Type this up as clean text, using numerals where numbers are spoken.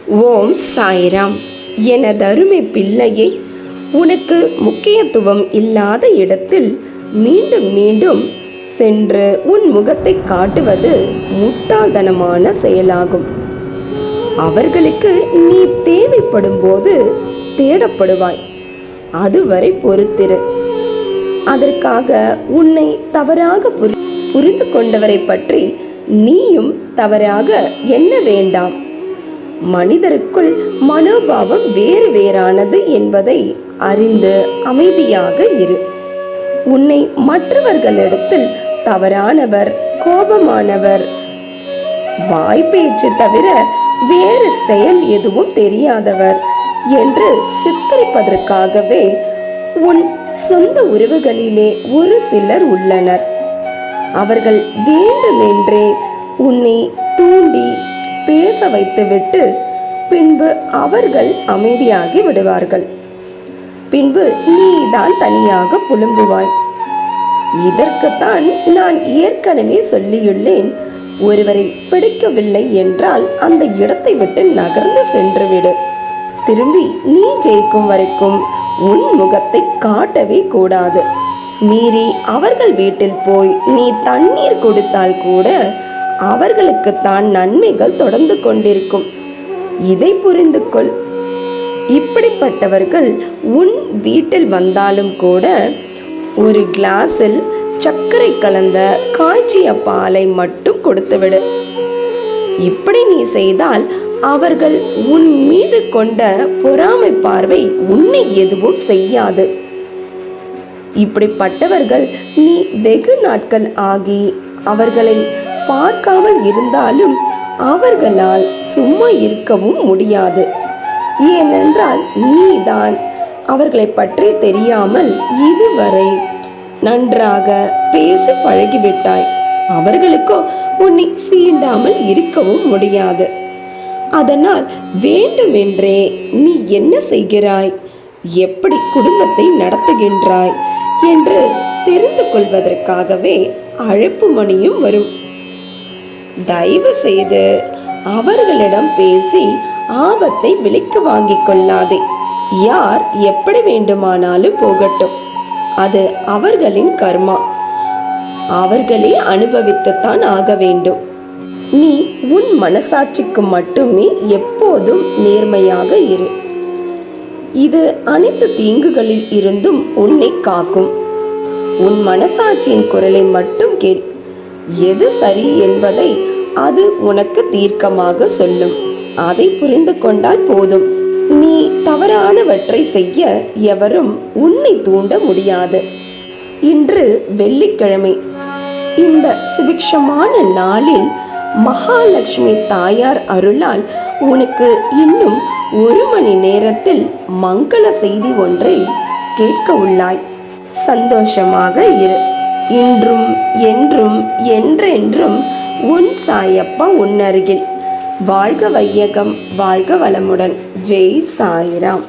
ஓம் சாய்ராம். எனதருமை பிள்ளையே, உனக்கு முக்கியத்துவம் இல்லாத இடத்தில் மீண்டும் மீண்டும் சென்று உன் முகத்தை காட்டுவது முட்டாள்தனமான செயலாகும். அவர்களுக்கு நீ தேவைப்படும் போது தேடப்படுவாய். அதுவரை பொறுத்திரு. அதற்காக உன்னை தவறாக புரிந்து கொண்டவரை பற்றி நீயும் தவறாக எண்ண வேண்டாம். மனிதருக்குள் மனோபாவம் வேறு வேறானது என்பதை அறிந்து அமைதியாக இரு. உன்னை மற்றவர்களிடத்தில் தவறானவர், கோபமானவர், வாய்ப்பேச்சு தவிர வேறு செயல் எதுவும் தெரியாதவர் என்று சித்தரிப்பதற்காகவே உன் சொந்த உறவுகளிலே ஒரு சிலர் உள்ளனர். அவர்கள் வேண்டுமென்றே உன்னை தூண்டி பேச வைத்துவிட்டு பின்பு அவர்கள் அமைதியாகி விடுவார்கள். பின்பு நீதான் தனியாக புலம்புவாய். இதற்குத்தான் நான் ஏற்கனவே சொல்லியுள்ளேன். ஒருவரை பிடிக்கவில்லை என்றால் அந்த இடத்தை விட்டு நகர்ந்து சென்றுவிடு. திரும்பி நீ ஜெயிக்கும் வரைக்கும் உன் முகத்தை காட்டவே கூடாது. மீறி அவர்கள் வீட்டில் போய் நீ தண்ணீர் கொடுத்தால் கூட அவர்களுக்குத்தான் நன்மைகள் தொடர்ந்து கொண்டிருக்கும். இதை புரிந்து கொள். இப்படிப்பட்டவர்கள் உன் வீட்டில் வந்தாலும் கூட ஒரு கிளாஸில் சர்க்கரை கலந்த காய்ச்சிய பாலை மட்டும் கொடுத்துவிடு. இப்படி நீ செய்தால் அவர்கள் உன் மீது கொண்ட பொறாமை பார்வை உன்னை எதுவும் செய்யாது. இப்படிப்பட்டவர்கள் நீ வெகு நாட்கள் ஆகி அவர்களை பார்க்காமல் இருந்தாலும் அவர்களால் சும்மா இருக்கவும் முடியாது. ஏனென்றால் நீதான் அவர்களை பற்றி தெரியாமல் இதுவரை நன்றாக பேசி பழகிவிட்டாய். அவர்களுக்கோ உன்னை சீண்டாமல் இருக்கவும் முடியாது. அதனால் வேண்டுமென்றே நீ என்ன செய்கிறாய், எப்படி குடும்பத்தை நடத்துகின்றாய் என்று தெரிந்து கொள்வதற்காகவே அழைப்பு மணியும் வரும். தயவு செய்து அவர்களிடம் பேசி ஆபத்தை விலைக்கு வாங்கிக் கொள்ளாதே. யார் எப்படி வேண்டுமானாலும் போகட்டும், அது அவர்களின் கர்மா. அவர்களே அனுபவித்துத்தான் ஆக வேண்டும். நீ உன் மனசாட்சிக்கு மட்டுமே எப்போதும் நேர்மையாக இரு. இது அனைத்து தீங்குகளில் இருந்தும் உன்னை காக்கும். உன் மனசாட்சியின் குரலை மட்டும் கேள். எது சரி என்பதை அது உனக்கு தீர்க்கமாக சொல்லும். அதை புரிந்து கொண்டால் போதும். நீ தவறானவற்றை செய்ய எவரும் உன்னை தூண்ட முடியாது. இன்று வெள்ளிக்கிழமை. இந்த சுபிக்ஷமான நாளில் மகாலட்சுமி தாயார் அருளால் உனக்கு இன்னும் 1 மணி நேரத்தில் மங்கள செய்தி ஒன்றை கேட்க உள்ளாய். சந்தோஷமாக இரு. இன்றும் என்றும் என்றென்றும் உன் சாயப்பா உன் அருகில். வாழ்க வையகம், வாழ்க வளமுடன். ஜெய் சாய்ராம்.